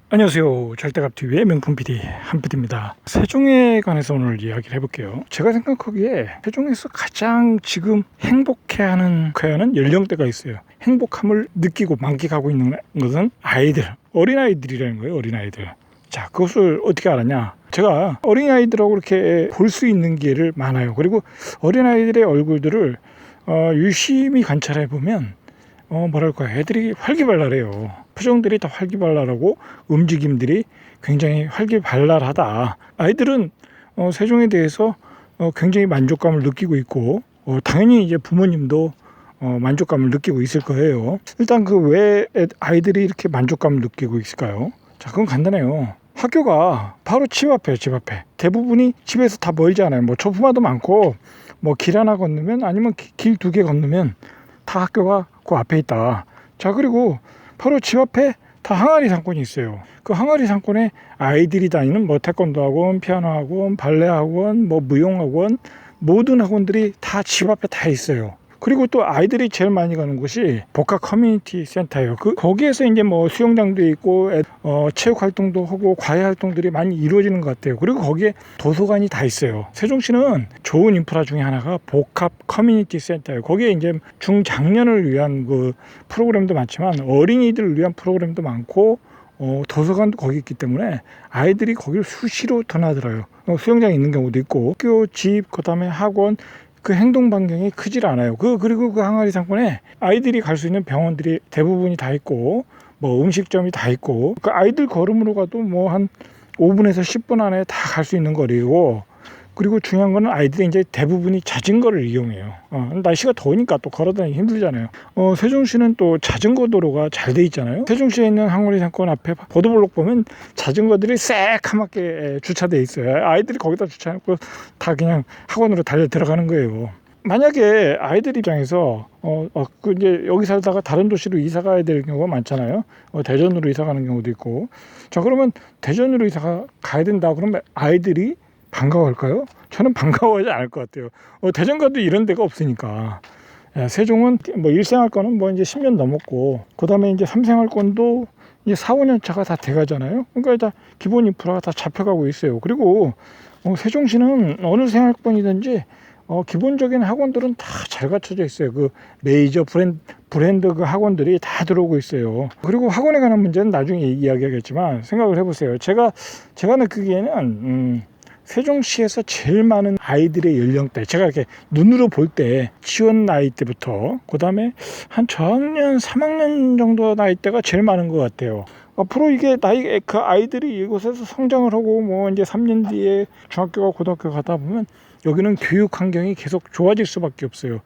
안녕하세요. 절대갑TV의 명품 PD 한PD입니다. 세종에 관해서 오늘 이야기를 해볼게요. 제가 생각하기에 세종에서 가장 지금 행복해하는 연령대가 있어요. 행복함을 느끼고 만끽하고 있는 것은 아이들, 어린아이들이라는 거예요. 어린아이들. 자, 그것을 어떻게 알았냐? 제가 어린아이들하고 이렇게 볼 수 있는 기회를 많아요. 그리고 어린아이들의 얼굴들을 유심히 관찰해 보면 애들이 활기발랄해요. 표정들이 다 활기발랄하고 움직임들이 굉장히 활기발랄하다. 아이들은 세종에 대해서 굉장히 만족감을 느끼고 있고, 당연히 이제 부모님도 만족감을 느끼고 있을 거예요. 일단 그 왜 아이들이 이렇게 만족감을 느끼고 있을까요? 자, 그건 간단해요. 학교가 바로 집 앞에. 대부분이 집에서 다 멀지 않아요. 초품화도 많고, 길 하나 건너면, 아니면 길 2개 건너면 다 학교가 그 앞에 있다. 자, 그리고 바로 집 앞에 다 항아리 상권이 있어요. 그 항아리 상권에 아이들이 다니는 태권도 학원, 피아노 학원, 발레 학원, 무용 학원, 모든 학원들이 다 집 앞에 다 있어요. 그리고 또 아이들이 제일 많이 가는 곳이 복합 커뮤니티 센터예요. 거기에서 이제 수영장도 있고 체육 활동도 하고 과외 활동들이 많이 이루어지는 것 같아요. 그리고 거기에 도서관이 다 있어요. 세종시는 좋은 인프라 중에 하나가 복합 커뮤니티 센터예요. 거기에 이제 중장년을 위한 그 프로그램도 많지만 어린이들을 위한 프로그램도 많고 도서관도 거기 있기 때문에 아이들이 거기를 수시로 드나들어요. 수영장이 있는 경우도 있고 학교, 집, 그다음에 학원, 그 행동 반경이 크질 않아요. 그리고 그 항아리 상권에 아이들이 갈 수 있는 병원들이 대부분이 다 있고, 음식점이 다 있고, 그 아이들 걸음으로 가도 한 5분에서 10분 안에 다 갈 수 있는 거리고, 그리고 중요한 거는 아이들이 이제 대부분이 자전거를 이용해요. 날씨가 더우니까 또 걸어다니기 힘들잖아요. 세종시는 또 자전거 도로가 잘 돼 있잖아요. 세종시에 있는 항아리 상권 앞에 보도블록 보면 자전거들이 새카맣게 주차돼 있어요. 아이들이 거기다 주차해놓고 다 그냥 학원으로 달려 들어가는 거예요. 만약에 아이들 입장에서 이제 여기 살다가 다른 도시로 이사 가야 될 경우가 많잖아요. 대전으로 이사 가는 경우도 있고. 자, 그러면 대전으로 이사 가야 된다 그러면 아이들이 반가워할까요? 저는 반가워하지 않을 것 같아요. 대전 가도 이런 데가 없으니까. 세종은 일생활권은 이제 10년 넘었고, 그 다음에 이제 3생활권도 이제 4, 5년 차가 다 돼가잖아요. 그러니까 다 기본 인프라가 다 잡혀가고 있어요. 그리고 세종시는 어느 생활권이든지 기본적인 학원들은 다 잘 갖춰져 있어요. 그 메이저 브랜드 그 학원들이 다 들어오고 있어요. 그리고 학원에 관한 문제는 나중에 이야기하겠지만 생각을 해보세요. 제가 느끼기에는 세종시에서 제일 많은 아이들의 연령대, 제가 이렇게 눈으로 볼 때 지원 나이 때부터 그 다음에 한 저학년 3학년 정도 나이 때가 제일 많은 것 같아요. 앞으로 이게 그 아이들이 이곳에서 성장을 하고 이제 3년 뒤에 중학교가 고등학교 가다 보면 여기는 교육 환경이 계속 좋아질 수밖에 없어요.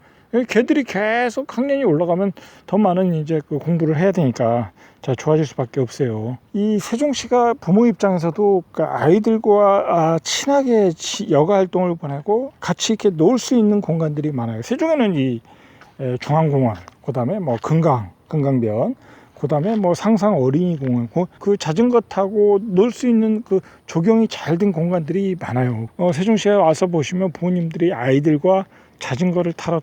걔들이 계속 학년이 올라가면 더 많은 이제 그 공부를 해야 되니까 좋아질 수밖에 없어요. 이 세종시가 부모 입장에서도 아이들과 친하게 여가 활동을 보내고 같이 이렇게 놀 수 있는 공간들이 많아요. 세종에는 이 중앙공원, 그다음에 금강변, 그다음에 상상 어린이공원, 그 자전거 타고 놀 수 있는 그 조경이 잘 된 공간들이 많아요. 세종시에 와서 보시면 부모님들이 아이들과 자전거를 타러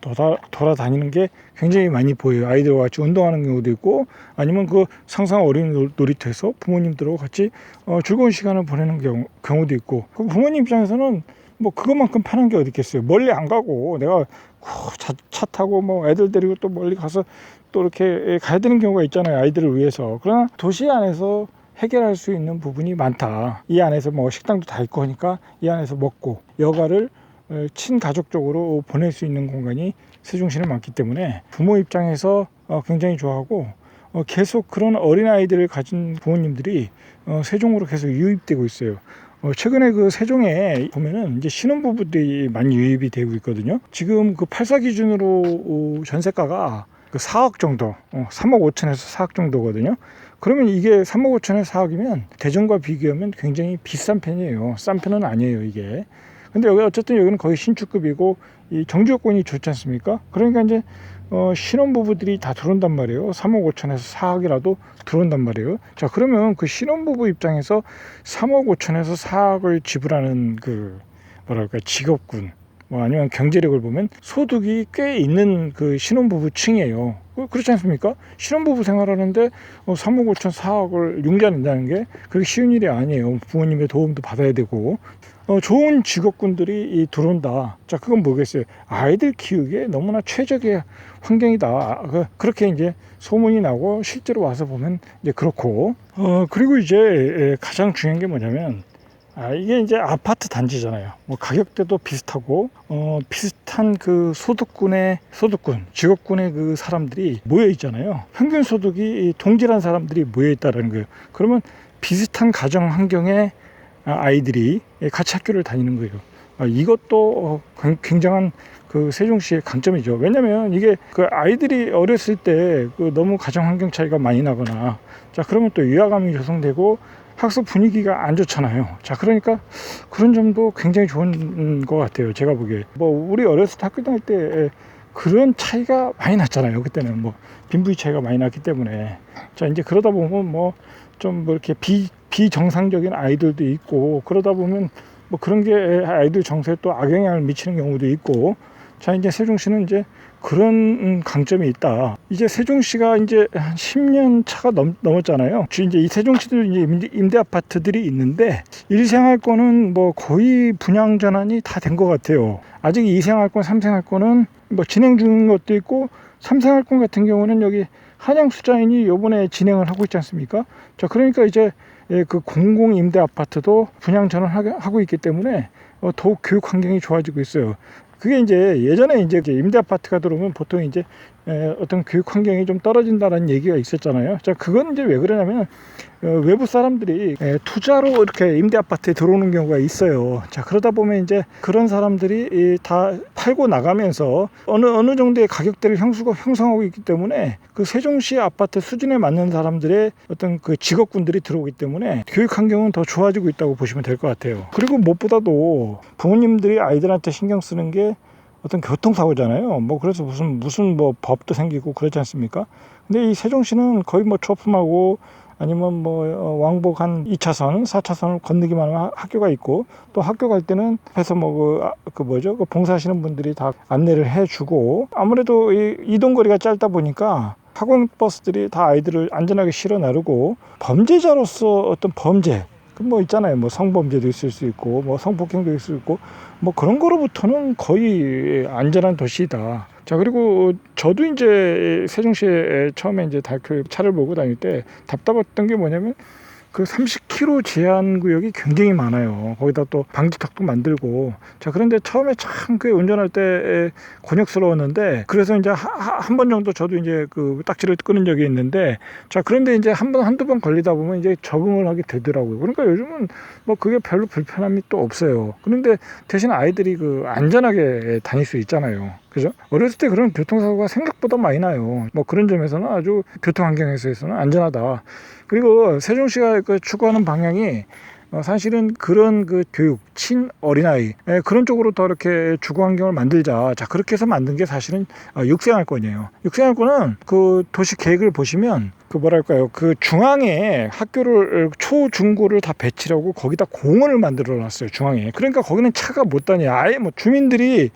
돌아다니는 게 굉장히 많이 보여요. 아이들과 같이 운동하는 경우도 있고, 아니면 그 상상 어린이 놀이터에서 부모님들하고 같이 즐거운 시간을 보내는 경우도 있고. 그 부모님 입장에서는 그것만큼 편한 게 어디 있겠어요. 멀리 안 가고 내가 차 타고 애들 데리고 또 멀리 가서 또 이렇게 가야 되는 경우가 있잖아요. 아이들을 위해서. 그러나 도시 안에서 해결할 수 있는 부분이 많다. 이 안에서 식당도 다 있고 하니까 이 안에서 먹고 여가를 친가족적으로 보낼 수 있는 공간이 세종시는 많기 때문에 부모 입장에서 굉장히 좋아하고, 계속 그런 어린아이들을 가진 부모님들이 세종으로 계속 유입되고 있어요. 최근에 그 세종에 보면은 이제 신혼부부들이 많이 유입이 되고 있거든요. 지금 그 8사 기준으로 전세가가 그 4억 정도, 3억 5천에서 4억 정도거든요. 그러면 이게 3억 5천에서 4억이면 대전과 비교하면 굉장히 비싼 편이에요. 싼 편은 아니에요, 이게. 근데 어쨌든 여기는 거의 신축급이고 이 정주 여건이 좋지 않습니까? 그러니까 이제 신혼부부들이 다 들어온단 말이에요. 3억 5천에서 4억이라도 들어온단 말이에요. 자, 그러면 그 신혼부부 입장에서 3억 5천에서 4억을 지불하는 그 직업군, 아니면 경제력을 보면 소득이 꽤 있는 그 신혼부부층이에요. 그렇지 않습니까? 신혼부부 생활하는데 3억 5천 4억을 융자낸다는 게 그렇게 쉬운 일이 아니에요. 부모님의 도움도 받아야 되고 좋은 직업군들이 들어온다. 자, 그건 뭐겠어요? 아이들 키우기에 너무나 최적의 환경이다. 그렇게 이제 소문이 나고 실제로 와서 보면 이제 그렇고 그리고 이제 가장 중요한 게 뭐냐면 이게 이제 아파트 단지잖아요. 뭐 가격대도 비슷하고 비슷한 그 소득군 직업군의 그 사람들이 모여 있잖아요. 평균 소득이 동질한 사람들이 모여 있다라는 거예요. 그러면 비슷한 가정 환경에 아이들이 같이 학교를 다니는 거예요. 이것도 굉장한 그 세종시의 강점이죠. 왜냐면 이게 그 아이들이 어렸을 때 그 너무 가정 환경 차이가 많이 나거나 자 그러면 또 위화감이 조성되고 학습 분위기가 안 좋잖아요. 자 그러니까 그런 점도 굉장히 좋은 것 같아요. 제가 보기에 뭐 우리 어렸을 때 학교 다닐 때 그런 차이가 많이 났잖아요. 그때는 뭐 빈부의 차이가 많이 났기 때문에 자 이제 그러다 보면 뭐 좀 뭐 이렇게 비정상적인 아이들도 있고 그러다 보면 뭐 그런 게 아이들 정서에 또 악영향을 미치는 경우도 있고 자 이제 세종시는 이제 그런 강점이 있다. 이제 세종시가 이제 한 10년 차가 넘었잖아요. 이제 이 세종시도 이제 임대 아파트들이 있는데 1생활권은 뭐 거의 분양 전환이 다 된 것 같아요. 아직 2생활권, 3생활권은 뭐 진행 중인 것도 있고 3생활권 같은 경우는 여기 한양수자인이 요번에 진행을 하고 있지 않습니까? 자, 그러니까 이제 그 공공 임대 아파트도 분양 전환하고 있기 때문에 더욱 교육 환경이 좋아지고 있어요. 그게 이제 예전에 이제 임대 아파트가 들어오면 보통 이제 어떤 교육 환경이 좀 떨어진다는 얘기가 있었잖아요. 자, 그건 이제 왜 그러냐면 외부 사람들이 투자로 이렇게 임대 아파트에 들어오는 경우가 있어요. 자, 그러다 보면 이제 그런 사람들이 다 팔고 나가면서 어느 정도의 가격대를 형성하고 있기 때문에 그 세종시 아파트 수준에 맞는 사람들의 어떤 그 직업군들이 들어오기 때문에 교육 환경은 더 좋아지고 있다고 보시면 될 것 같아요. 그리고 무엇보다도 부모님들이 아이들한테 신경 쓰는 게 어떤 교통사고잖아요. 뭐 그래서 무슨 뭐 법도 생기고 그렇지 않습니까? 근데 이 세종시는 거의 뭐 초품하고 아니면 뭐 왕복 한 2차선, 4차선을 건너기만 하면 학교가 있고 또 학교 갈 때는 해서 뭐 그 봉사하시는 분들이 다 안내를 해주고 아무래도 이 이동거리가 짧다 보니까 학원 버스들이 다 아이들을 안전하게 실어 나르고 범죄자로서 어떤 범죄 뭐 있잖아요. 뭐 성범죄도 있을 수 있고 뭐 성폭행도 있을 수 있고 뭐 그런 거로부터는 거의 안전한 도시다. 자 그리고 저도 이제 세종시에 처음에 이제 차를 몰고 다닐 때 답답했던 게 뭐냐면 그 30km 제한 구역이 굉장히 많아요. 거기다 또 방지턱도 만들고 자 그런데 처음에 참 그 운전할 때 곤욕스러웠는데 그래서 이제 한 번 정도 저도 이제 그 딱지를 끄는 적이 있는데 자 그런데 이제 한두 번 걸리다 보면 이제 적응을 하게 되더라고요. 그러니까 요즘은 뭐 그게 별로 불편함이 또 없어요. 그런데 대신 아이들이 그 안전하게 다닐 수 있잖아요. 그죠? 어렸을 때 그런 교통사고가 생각보다 많이 나요. 뭐 그런 점에서는 아주 교통 환경에서는 안전하다. 그리고 세종시가 그 추구하는 방향이 사실은 그런 그 교육, 어린아이 그런 쪽으로 더 이렇게 주거 환경을 만들자. 자 그렇게 해서 만든 게 사실은 육생활권이에요. 육생활권은 그 도시 계획을 보시면 그 뭐랄까요 그 중앙에 학교를 초중고를 다 배치하고 거기다 공원을 만들어 놨어요. 중앙에. 그러니까 거기는 차가 못 다녀. 아예 뭐 주민들이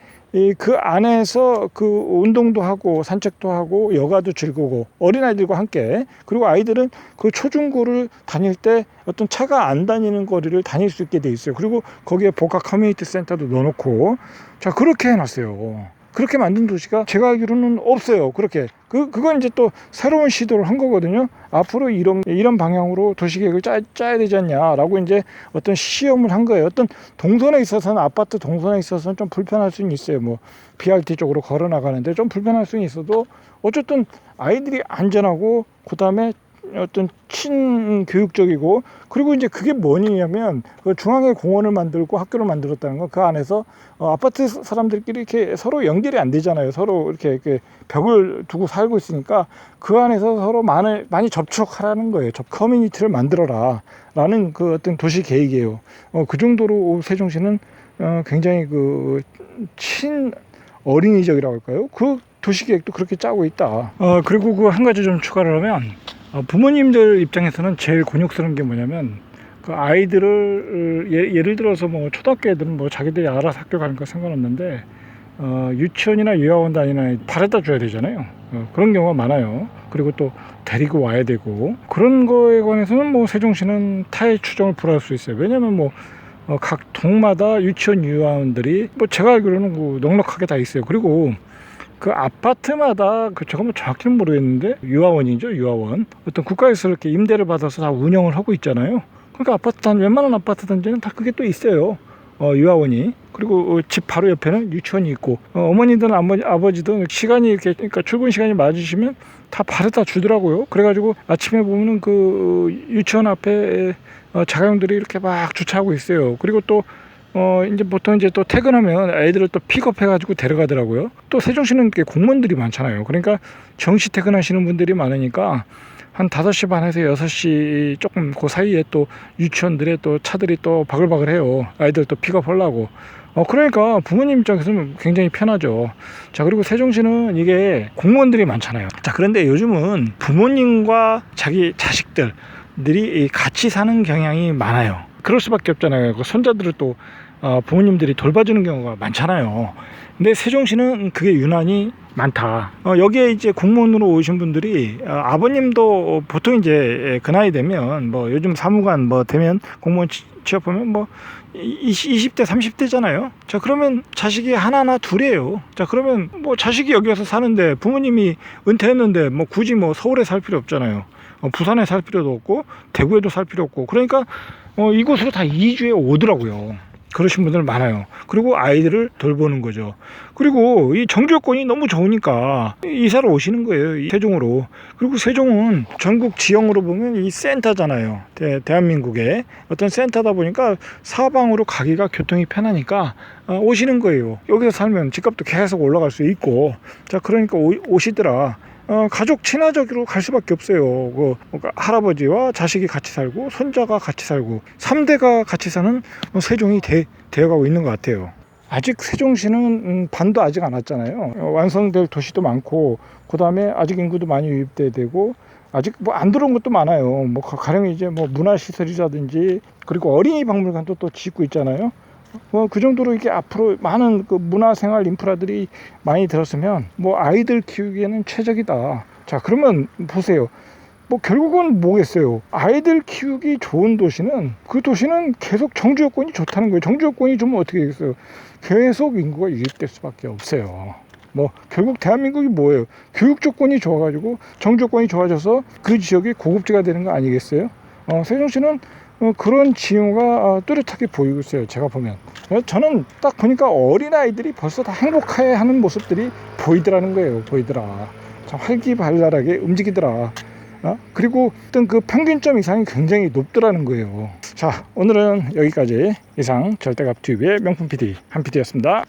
그 안에서 그 운동도 하고 산책도 하고 여가도 즐기고 어린아이들과 함께 그리고 아이들은 그 초중고를 다닐 때 어떤 차가 안 다니는 거리를 다닐 수 있게 돼 있어요. 그리고 거기에 복합 커뮤니티 센터도 넣어놓고 자 그렇게 해놨어요. 그렇게 만든 도시가 제가 알기로는 없어요. 그렇게 그건 이제 또 새로운 시도를 한 거거든요. 앞으로 이런 방향으로 도시계획을 짜야 되지 않냐라고 이제 어떤 시험을 한 거예요. 어떤 동선에 있어서는 아파트 동선에 있어서는 좀 불편할 수는 있어요. 뭐 BRT 쪽으로 걸어 나가는데 좀 불편할 수는 있어도 어쨌든 아이들이 안전하고 그다음에 어떤 친교육적이고 그리고 이제 그게 뭐냐면 그 중앙에 공원을 만들고 학교를 만들었다는 건 그 안에서 아파트 사람들끼리 이렇게 서로 연결이 안 되잖아요. 서로 이렇게 벽을 두고 살고 있으니까 그 안에서 서로 많이 접촉하라는 거예요. 커뮤니티를 만들어라 라는 그 어떤 도시 계획이에요. 그 정도로 세종시는 굉장히 그 어린이적이라고 할까요? 그 도시 계획도 그렇게 짜고 있다. 그리고 그 한 가지 좀 추가를 하면 부모님들 입장에서는 제일 곤욕스러운 게 뭐냐면 그 아이들을 예를 들어서 뭐 초등학교 애들은 뭐 자기들이 알아서 학교 가는 거 상관없는데 유치원이나 유아원 다니는 아이 바래다 줘야 되잖아요. 그런 경우가 많아요. 그리고 또 데리고 와야 되고, 그런 거에 관해서는 뭐 세종시는 타의 추정을 불허할 수 있어요. 왜냐면 뭐 각 동마다 유치원 유아원들이 뭐 제가 알기로는 뭐 넉넉하게 다 있어요. 그리고 그 아파트마다 제가 뭐 정확히는 모르겠는데 유아원이죠, 유아원. 어떤 국가에서 이렇게 임대를 받아서 다 운영을 하고 있잖아요. 그러니까 아파트 웬만한 아파트 단지는 다 그게 또 있어요. 유아원이. 그리고 집 바로 옆에는 유치원이 있고, 어머니든 아버지든 시간이 이렇게, 그러니까 출근 시간이 맞으시면 다 바래다 주더라고요. 그래가지고 아침에 보면은 그 유치원 앞에 자가용들이 이렇게 막 주차하고 있어요. 그리고 또 이제 보통 이제 또 퇴근하면 애들을 또 픽업해가지고 데려가더라고요. 또 세종시는 공무원들이 많잖아요. 그러니까 정시 퇴근하시는 분들이 많으니까 한 5시 반에서 6시 조금 그 사이에 또 유치원들의 또 차들이 또 바글바글 해요. 아이들 또 픽업하려고. 그러니까 부모님 입장에서는 굉장히 편하죠. 자, 그리고 세종시는 이게 공무원들이 많잖아요. 자, 그런데 요즘은 부모님과 자기 자식들이 같이 사는 경향이 많아요. 그럴 수밖에 없잖아요. 그 손자들을 또 부모님들이 돌봐주는 경우가 많잖아요. 근데 세종시는 그게 유난히 많다. 여기에 이제 공무원으로 오신 분들이 아버님도 보통 이제 그 나이 되면 뭐 요즘 사무관 뭐 되면 공무원 취업하면 뭐 20대 30대잖아요. 자, 그러면 자식이 하나나 둘이에요. 자, 그러면 뭐 자식이 여기 와서 사는데 부모님이 은퇴했는데 뭐 굳이 뭐 서울에 살 필요 없잖아요. 부산에 살 필요도 없고 대구에도 살 필요 없고, 그러니까 이곳으로 다 이주해 오더라고요. 그러신 분들 많아요. 그리고 아이들을 돌보는 거죠. 그리고 이 정주 여건이 너무 좋으니까 이사를 오시는 거예요, 이 세종으로. 그리고 세종은 전국 지형으로 보면 이 센터잖아요. 대한민국의 어떤 센터다 보니까 사방으로 가기가 교통이 편하니까 오시는 거예요. 여기서 살면 집값도 계속 올라갈 수 있고. 자, 그러니까 오시더라. 가족 친화적으로 갈 수밖에 없어요. 할아버지와 자식이 같이 살고 손자가 같이 살고 3대가 같이 사는 세종이 되어가고 있는 것 같아요. 아직 세종시는 반도 아직 안 왔잖아요. 완성될 도시도 많고, 그 다음에 아직 인구도 많이 유입돼야 되고, 아직 뭐 안 들어온 것도 많아요. 뭐 가령 이제 뭐 문화시설이라든지, 그리고 어린이 박물관도 또 짓고 있잖아요. 그 정도로 이게 앞으로 많은 그 문화생활 인프라들이 많이 들었으면 뭐 아이들 키우기에는 최적이다. 자, 그러면 보세요. 뭐 결국은 뭐겠어요? 아이들 키우기 좋은 도시는, 그 도시는 계속 정주 여건이 좋다는 거예요. 정주 여건이 좋으면 어떻게 되겠어요? 계속 인구가 유입될 수밖에 없어요. 뭐 결국 대한민국이 뭐예요? 교육 조건이 좋아가지고 정주 여건이 좋아져서 그 지역이 고급지가 되는 거 아니겠어요? 세종시는 그런 징후가 뚜렷하게 보이고 있어요. 제가 보면. 저는 딱 보니까 어린아이들이 벌써 다 행복해하는 모습들이 보이더라는 거예요. 보이더라. 참 활기발랄하게 움직이더라. 그리고 어떤 그 평균점 이상이 굉장히 높더라는 거예요. 자, 오늘은 여기까지. 이상 절대값TV의 명품 PD 한 PD였습니다.